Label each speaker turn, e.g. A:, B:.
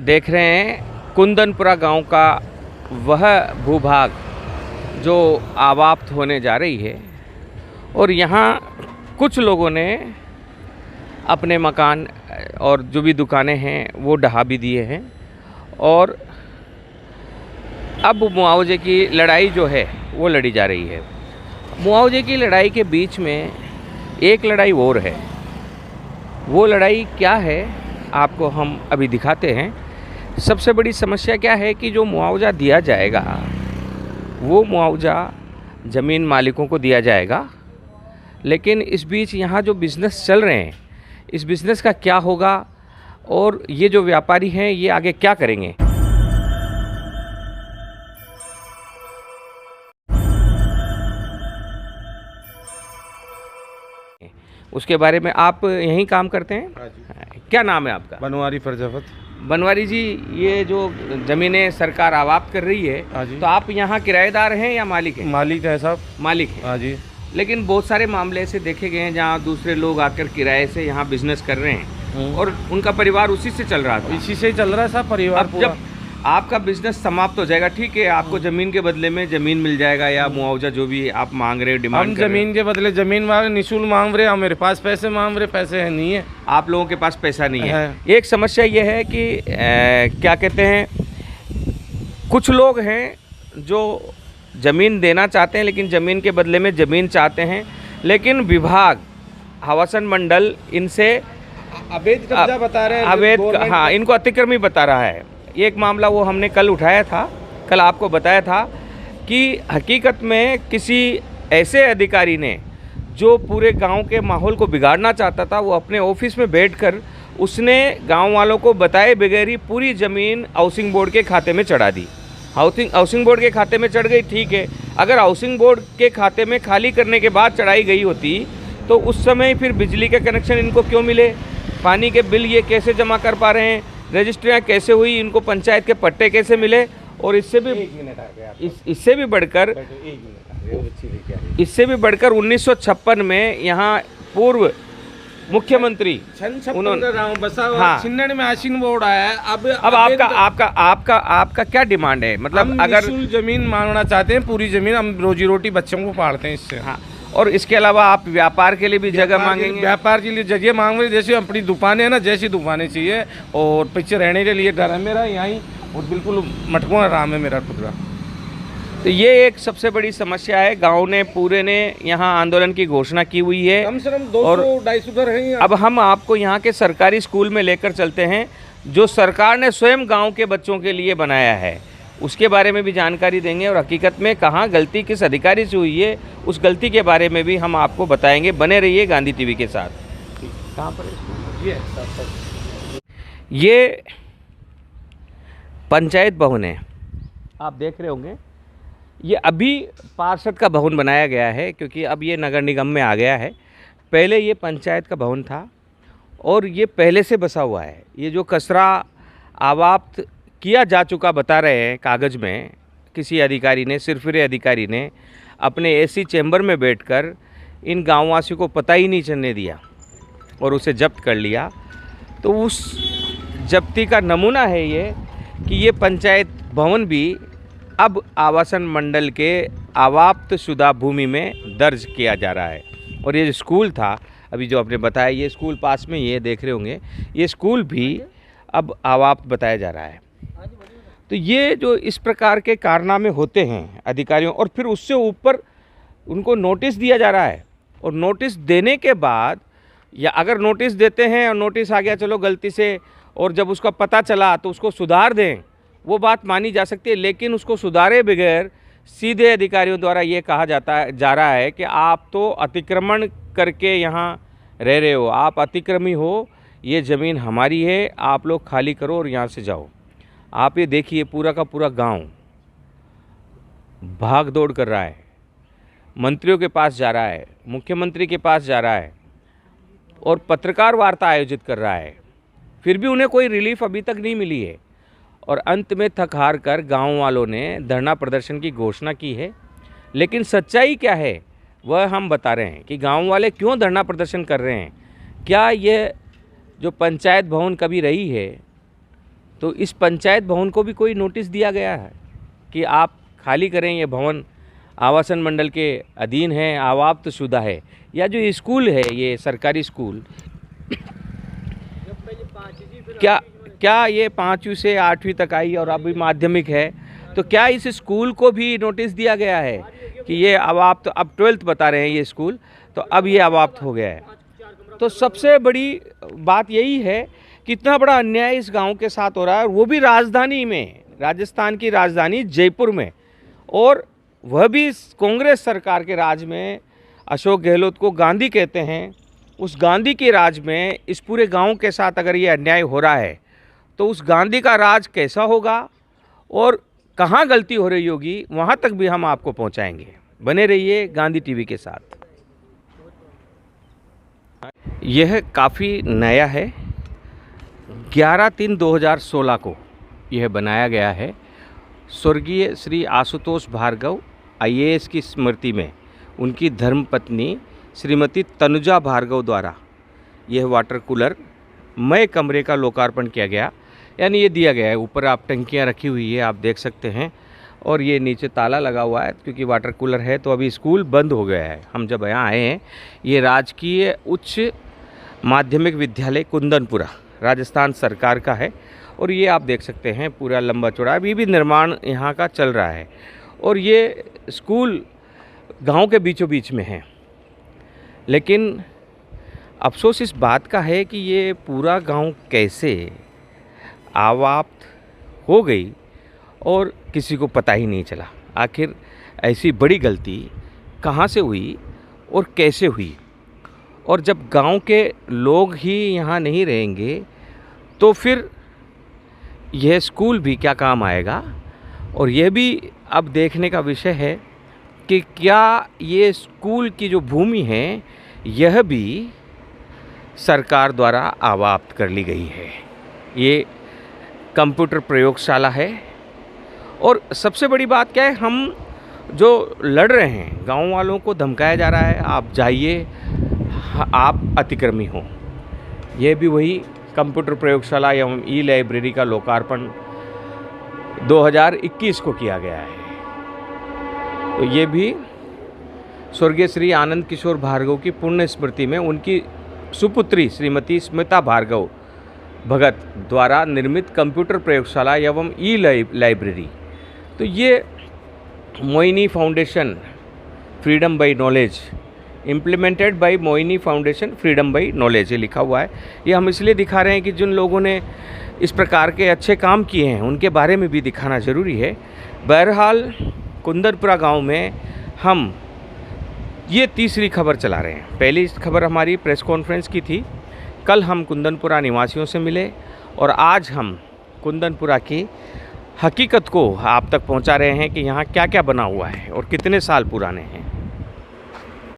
A: देख रहे हैं कुंदनपुरा गांव का वह भूभाग जो आवाप्त होने जा रही है और यहाँ कुछ लोगों ने अपने मकान और जो भी दुकानें हैं वो ढहा भी दिए हैं और अब मुआवजे की लड़ाई जो है वो लड़ी जा रही है। मुआवजे की लड़ाई के बीच में एक लड़ाई और है। वो लड़ाई क्या है आपको हम अभी दिखाते हैं। सबसे बड़ी समस्या क्या है कि जो मुआवजा दिया जाएगा वो मुआवजा ज़मीन मालिकों को दिया जाएगा, लेकिन इस बीच यहाँ जो बिज़नेस चल रहे हैं इस बिज़नेस का क्या होगा और ये जो व्यापारी हैं ये आगे क्या करेंगे, उसके बारे में। आप यहीं काम करते हैं?
B: हाँ जी।
A: क्या नाम है आपका?
B: बनवारी फरजाफत।
A: बनवारी जी, ये जो ज़मीनें सरकार आवाप्त कर रही है,
B: हाँ जी।
A: तो आप यहाँ किराएदार हैं या मालिक हैं?
B: मालिक है साहब।
A: मालिक हैं।
B: हाँ जी।
A: लेकिन बहुत सारे मामले ऐसे देखे गए हैं जहाँ दूसरे लोग आकर किराए से यहाँ बिजनेस कर रहे हैं और उनका परिवार उसी से चल रहा था।
B: इसी से ही चल रहा है साहब परिवार
A: अब
B: पूरा।
A: जब आपका बिजनेस समाप्त हो जाएगा, ठीक है, आपको ज़मीन के बदले में ज़मीन मिल जाएगा या मुआवजा जो भी आप मांग रहे हो, डिमांड
B: हम
A: कर रहे हो।
B: जमीन के बदले जमीन मांग रहे, निःशुल्क मांग रहे, हम मेरे पास पैसे मांग रहे, पैसे है नहीं है।
A: आप लोगों के पास पैसा नहीं है।
B: है।
A: एक समस्या ये है कि क्या कहते हैं, कुछ लोग हैं जो ज़मीन देना चाहते हैं लेकिन ज़मीन के बदले में ज़मीन चाहते हैं, लेकिन विभाग आवासन मंडल इनसे
B: अवैध कब्जा बता रहे हैं।
A: अवैध, हाँ, इनको अतिक्रमी बता रहा है। एक मामला वो हमने कल उठाया था, कल आपको बताया था कि हकीकत में किसी ऐसे अधिकारी ने जो पूरे गांव के माहौल को बिगाड़ना चाहता था, वो अपने ऑफिस में बैठकर उसने गांव वालों को बताए बगैर ही पूरी ज़मीन हाउसिंग बोर्ड के खाते में चढ़ा दी। हाउसिंग बोर्ड के खाते में चढ़ गई, ठीक है। अगर हाउसिंग बोर्ड के खाते में खाली करने के बाद चढ़ाई गई होती तो उस समय फिर बिजली के कनेक्शन इनको क्यों मिले, पानी के बिल ये कैसे जमा कर पा रहे हैं, रजिस्ट्रियाँ कैसे हुई, इनको पंचायत के पट्टे कैसे मिले। और इससे भी बढ़कर 1956 में यहाँ पूर्व मुख्यमंत्री
B: छिन्नड़ में आशीन बोर्ड आया है। अब
A: आपका क्या डिमांड है? मतलब अगर
B: जमीन मांगना चाहते हैं, पूरी जमीन, हम रोजी रोटी बच्चों को पालते हैं इससे।
A: हाँ, और इसके अलावा आप व्यापार के लिए भी जगह मांगेंगे?
B: व्यापार के लिए जगह मांग रहे, जैसे अपनी दुकानें है ना, जैसी दुकानें चाहिए, और पीछे रहने के लिए घर है मेरा यहीं, और बिल्कुल मटकुआ आराम है मेरा खुद का।
A: तो ये एक सबसे बड़ी समस्या है। गांव ने पूरे ने यहाँ आंदोलन की घोषणा की हुई है।
B: कम से कम 200-250 घर हैं।
A: अब हम आपको यहाँ के सरकारी स्कूल में लेकर चलते हैं जो सरकार ने स्वयं गांव के बच्चों के लिए बनाया है, उसके बारे में भी जानकारी देंगे और हकीकत में कहाँ गलती किस अधिकारी से हुई है उस गलती के बारे में भी हम आपको बताएंगे। बने रहिए गांधी टीवी के साथ। कहाँ पर ये पंचायत भवन है, आप देख रहे होंगे। ये अभी पार्षद का भवन बनाया गया है क्योंकि अब ये नगर निगम में आ गया है। पहले ये पंचायत का भवन था और ये पहले से बसा हुआ है। ये जो कचरा आवाप्त किया जा चुका बता रहे हैं कागज़ में, किसी अधिकारी ने, सिरफिरे अधिकारी ने अपने एसी चैम्बर में बैठकर इन गाँववासियों को पता ही नहीं चलने दिया और उसे जब्त कर लिया। तो उस जब्ती का नमूना है ये कि ये पंचायत भवन भी अब आवासन मंडल के आवाप्त शुदा भूमि में दर्ज किया जा रहा है। और ये जो स्कूल था अभी जो आपने बताया, ये स्कूल पास में ये देख रहे होंगे, ये स्कूल भी अब आवाप्त बताया जा रहा है। तो ये जो इस प्रकार के कारनामे होते हैं अधिकारियों, और फिर उससे ऊपर उनको नोटिस दिया जा रहा है, और नोटिस देने के बाद, या अगर नोटिस देते हैं और नोटिस आ गया चलो गलती से, और जब उसका पता चला तो उसको सुधार दें, वो बात मानी जा सकती है। लेकिन उसको सुधारे बगैर सीधे अधिकारियों द्वारा ये कहा जा रहा है कि आप तो अतिक्रमण करके यहाँ रह रहे हो, आप अतिक्रमी हो, ये ज़मीन हमारी है, आप लोग खाली करो और यहाँ से जाओ। आप ये देखिए पूरा का पूरा गांव भाग दौड़ कर रहा है, मंत्रियों के पास जा रहा है, मुख्यमंत्री के पास जा रहा है और पत्रकार वार्ता आयोजित कर रहा है, फिर भी उन्हें कोई रिलीफ अभी तक नहीं मिली है। और अंत में थक हार कर गाँव वालों ने धरना प्रदर्शन की घोषणा की है। लेकिन सच्चाई क्या है वह हम बता रहे हैं कि गाँव वाले क्यों धरना प्रदर्शन कर रहे हैं। क्या ये जो पंचायत भवन कभी रही है, तो इस पंचायत भवन को भी कोई नोटिस दिया गया है कि आप खाली करें, ये भवन आवासन मंडल के अधीन है, आवाप्त शुदा है, या जो स्कूल है ये सरकारी स्कूल क्या ये 5वीं से 8वीं तक आई और अभी माध्यमिक है, तो क्या इस स्कूल को भी नोटिस दिया गया है कि ये अवाप्त, अब 12th बता रहे हैं ये स्कूल, तो अब ये अवाप्त हो गया है। तो सबसे बड़ी बात यही है कि इतना बड़ा अन्याय इस गांव के साथ हो रहा है, और वो भी राजधानी में, राजस्थान की राजधानी जयपुर में, और वह भी कांग्रेस सरकार के राज में। अशोक गहलोत को गांधी कहते हैं, उस गांधी के राज में इस पूरे गांव के साथ अगर ये अन्याय हो रहा है तो उस गांधी का राज कैसा होगा और कहाँ गलती हो रही होगी, वहाँ तक भी हम आपको पहुँचाएंगे। बने रहिए गांधी टीवी के साथ। यह काफ़ी नया है, 11/3/2016 को यह बनाया गया है। स्वर्गीय श्री आशुतोष भार्गव IAS की स्मृति में उनकी धर्मपत्नी श्रीमती तनुजा भार्गव द्वारा यह वाटर कूलर मय कमरे का लोकार्पण किया गया, यानी ये दिया गया है। ऊपर आप टंकियाँ रखी हुई है, आप देख सकते हैं, और ये नीचे ताला लगा हुआ है क्योंकि वाटर कूलर है। तो अभी स्कूल बंद हो गया है। हम जब यहाँ आए हैं, ये राजकीय उच्च माध्यमिक विद्यालय कुंदनपुरा राजस्थान सरकार का है, और ये आप देख सकते हैं पूरा लंबा चौड़ा अभी भी निर्माण यहाँ का चल रहा है। और ये स्कूल गांव के बीचों बीच में है, लेकिन अफसोस इस बात का है कि ये पूरा गांव कैसे आवाप्त हो गई और किसी को पता ही नहीं चला। आखिर ऐसी बड़ी गलती कहाँ से हुई और कैसे हुई, और जब गांव के लोग ही यहाँ नहीं रहेंगे तो फिर यह स्कूल भी क्या काम आएगा। और यह भी अब देखने का विषय है कि क्या ये स्कूल की जो भूमि है यह भी सरकार द्वारा आवाप्त कर ली गई है। ये कंप्यूटर प्रयोगशाला है, और सबसे बड़ी बात क्या है, हम जो लड़ रहे हैं, गांव वालों को धमकाया जा रहा है, आप जाइए, आप अतिक्रमी हो। यह भी वही कंप्यूटर प्रयोगशाला एवं ई-लाइब्रेरी का लोकार्पण 2021 को किया गया है। तो ये भी स्वर्गीय श्री आनंद किशोर भार्गव की पुण्य स्मृति में उनकी सुपुत्री श्रीमती स्मिता भार्गव भगत द्वारा निर्मित कंप्यूटर प्रयोगशाला एवं ई-लाइब्रेरी। तो ये Moini Foundation Freedom by Knowledge, implemented by Moini Foundation Freedom by Knowledge, ये लिखा हुआ है। ये हम इसलिए दिखा रहे हैं कि जिन लोगों ने इस प्रकार के अच्छे काम किए हैं उनके बारे में भी दिखाना ज़रूरी है। बहरहाल कुंदनपुरा गांव में हम ये तीसरी खबर चला रहे हैं। पहली खबर हमारी प्रेस कॉन्फ्रेंस की थी, कल हम कुंदनपुरा निवासियों से मिले, और आज हम कुंदनपुरा की हकीकत को आप तक पहुंचा रहे हैं कि यहाँ क्या क्या बना हुआ है और कितने साल पुराने हैं।